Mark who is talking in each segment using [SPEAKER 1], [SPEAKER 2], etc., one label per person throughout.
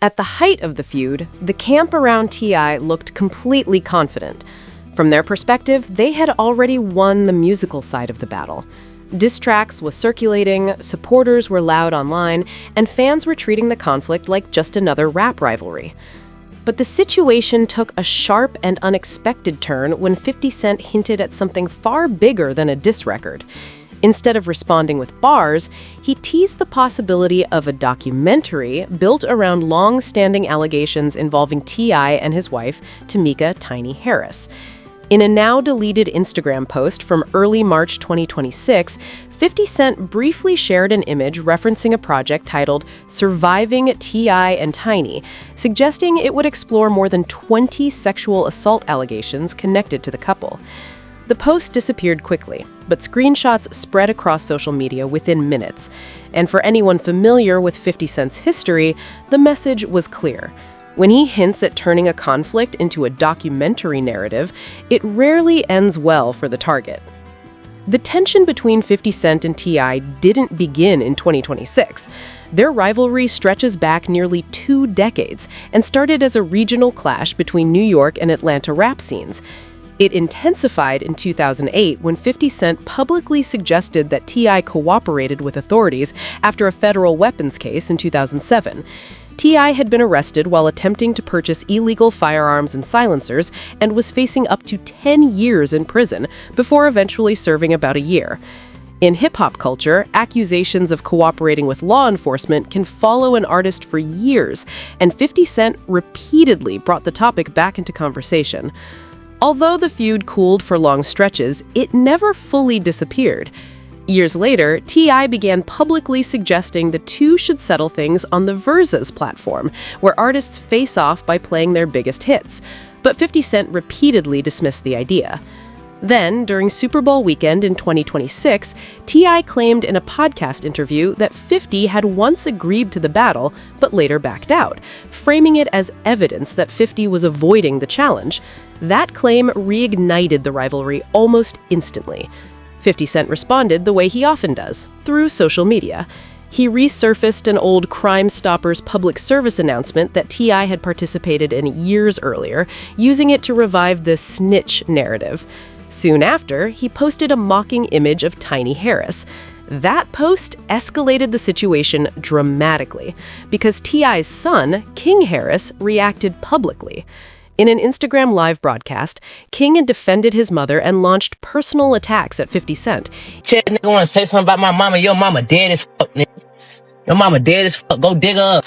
[SPEAKER 1] At the height of the feud, the camp around T.I. looked completely confident. From their perspective, they had already won the musical side of the battle. Diss tracks was circulating, supporters were loud online, and fans were treating the conflict like just another rap rivalry. But the situation took a sharp and unexpected turn when 50 Cent hinted at something far bigger than a diss record. Instead of responding with bars, he teased the possibility of a documentary built around long-standing allegations involving T.I. and his wife, Tamika "Tiny" Harris. In a now-deleted Instagram post from early March 2026, 50 Cent briefly shared an image referencing a project titled Surviving T.I. and Tiny, suggesting it would explore more than 20 sexual assault allegations connected to the couple. The post disappeared quickly, but screenshots spread across social media within minutes. And for anyone familiar with 50 Cent's history, the message was clear. When he hints at turning a conflict into a documentary narrative, it rarely ends well for the target. The tension between 50 Cent and T.I. didn't begin in 2026. Their rivalry stretches back nearly 2 decades and started as a regional clash between New York and Atlanta rap scenes. It intensified in 2008 when 50 Cent publicly suggested that T.I. cooperated with authorities after a federal weapons case in 2007. T.I. had been arrested while attempting to purchase illegal firearms and silencers and was facing up to 10 years in prison before eventually serving about a year. In hip-hop culture, accusations of cooperating with law enforcement can follow an artist for years, and 50 Cent repeatedly brought the topic back into conversation. Although the feud cooled for long stretches, it never fully disappeared. Years later, T.I. began publicly suggesting the two should settle things on the Verzuz platform, where artists face off by playing their biggest hits. But 50 Cent repeatedly dismissed the idea. Then, during Super Bowl weekend in 2026, T.I. claimed in a podcast interview that 50 had once agreed to the battle, but later backed out, framing it as evidence that 50 was avoiding the challenge. That claim reignited the rivalry almost instantly. 50 Cent responded the way he often does, through social media. He resurfaced an old Crime Stoppers public service announcement that T.I. had participated in years earlier, using it to revive the snitch narrative. Soon after, he posted a mocking image of Tiny Harris. That post escalated the situation dramatically, because T.I.'s son, King Harris, reacted publicly. In an Instagram live broadcast, King had defended his mother and launched personal attacks at 50 Cent.
[SPEAKER 2] Shit, nigga wanna say something about my mama. Your mama dead as fuck, nigga. Your mama dead as fuck. Go dig her up.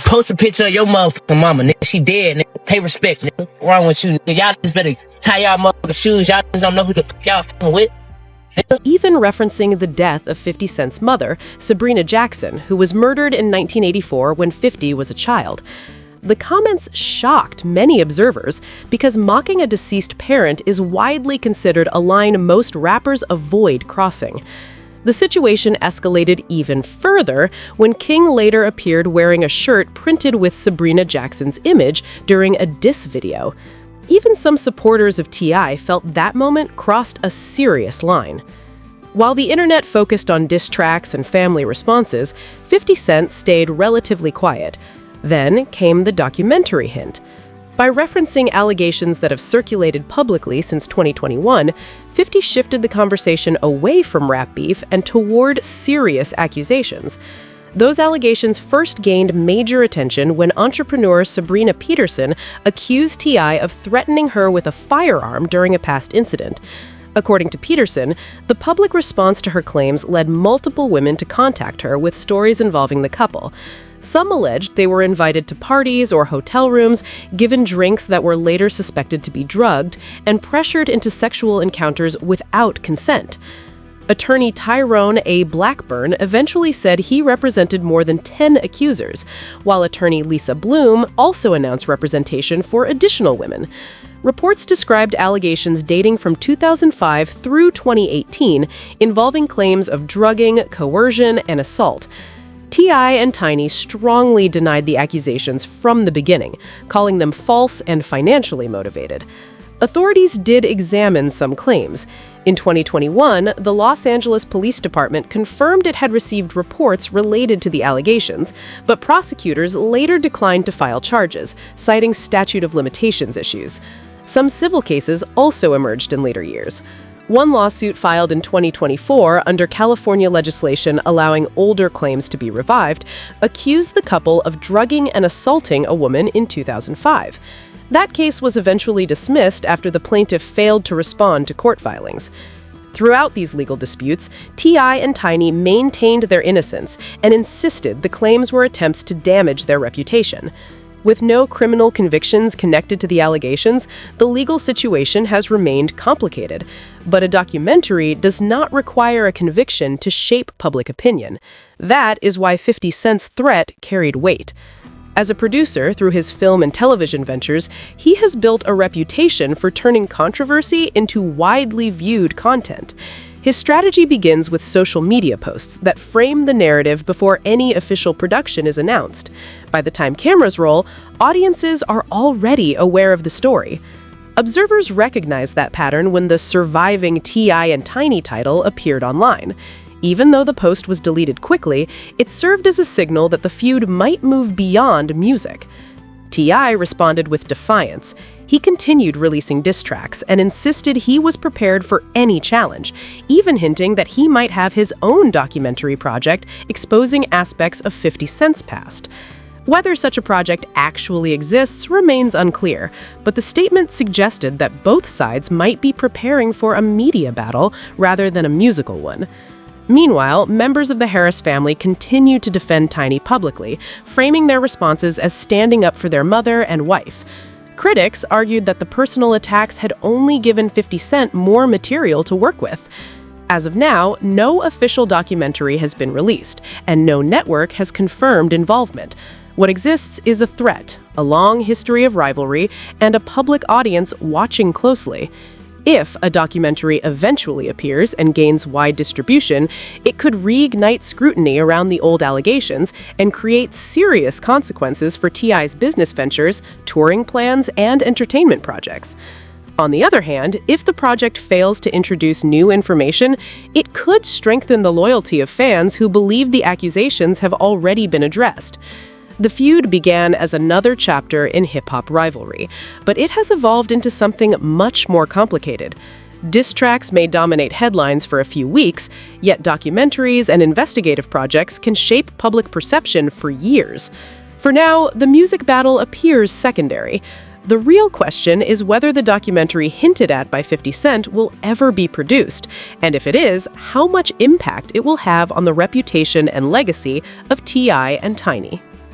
[SPEAKER 2] Post a picture of your motherfucking mama, nigga. She dead, nigga. Pay respect, nigga. What's wrong with you, nigga? Y'all just better tie y'all motherfucking shoes. Y'all just don't know who the fuck y'all fucking with.
[SPEAKER 1] Even referencing the death of 50 Cent's mother, Sabrina Jackson, who was murdered in 1984 when 50 was a child. The comments shocked many observers because mocking a deceased parent is widely considered a line most rappers avoid crossing. The situation escalated even further when King later appeared wearing a shirt printed with Sabrina Jackson's image during a diss video. Even some supporters of T.I. felt that moment crossed a serious line. While the internet focused on diss tracks and family responses, 50 Cent stayed relatively quiet. Then came the documentary hint. By referencing allegations that have circulated publicly since 2021, 50 shifted the conversation away from rap beef and toward serious accusations. Those allegations first gained major attention when entrepreneur Sabrina Peterson accused T.I. of threatening her with a firearm during a past incident. According to Peterson, the public response to her claims led multiple women to contact her with stories involving the couple. Some alleged they were invited to parties or hotel rooms, given drinks that were later suspected to be drugged, and pressured into sexual encounters without consent. Attorney Tyrone A. Blackburn eventually said he represented more than 10 accusers, while attorney Lisa Bloom also announced representation for additional women. Reports described allegations dating from 2005 through 2018, involving claims of drugging, coercion, and assault. T.I. and Tiny strongly denied the accusations from the beginning, calling them false and financially motivated. Authorities did examine some claims. In 2021, the Los Angeles Police Department confirmed it had received reports related to the allegations, but prosecutors later declined to file charges, citing statute of limitations issues. Some civil cases also emerged in later years. One lawsuit filed in 2024 under California legislation allowing older claims to be revived accused the couple of drugging and assaulting a woman in 2005. That case was eventually dismissed after the plaintiff failed to respond to court filings. Throughout these legal disputes, T.I. and Tiny maintained their innocence and insisted the claims were attempts to damage their reputation. With no criminal convictions connected to the allegations, the legal situation has remained complicated. But a documentary does not require a conviction to shape public opinion. That is why 50 Cent's threat carried weight. As a producer through his film and television ventures, he has built a reputation for turning controversy into widely viewed content. His strategy begins with social media posts that frame the narrative before any official production is announced. By the time cameras roll, audiences are already aware of the story. Observers recognized that pattern when the surviving T.I. and Tiny title appeared online. Even though the post was deleted quickly, it served as a signal that the feud might move beyond music. T.I. responded with defiance. He continued releasing diss tracks and insisted he was prepared for any challenge, even hinting that he might have his own documentary project exposing aspects of 50 Cent's past. Whether such a project actually exists remains unclear, but the statement suggested that both sides might be preparing for a media battle rather than a musical one. Meanwhile, members of the Harris family continue to defend Tiny publicly, framing their responses as standing up for their mother and wife. Critics argued that the personal attacks had only given 50 Cent more material to work with. As of now, no official documentary has been released, and no network has confirmed involvement. What exists is a threat, a long history of rivalry, and a public audience watching closely. If a documentary eventually appears and gains wide distribution, it could reignite scrutiny around the old allegations and create serious consequences for T.I.'s business ventures, touring plans, and entertainment projects. On the other hand, if the project fails to introduce new information, it could strengthen the loyalty of fans who believe the accusations have already been addressed. The feud began as another chapter in hip-hop rivalry, but it has evolved into something much more complicated. Diss tracks may dominate headlines for a few weeks, yet documentaries and investigative projects can shape public perception for years. For now, the music battle appears secondary. The real question is whether the documentary hinted at by 50 Cent will ever be produced, and if it is, how much impact it will have on the reputation and legacy of T.I. and Tiny.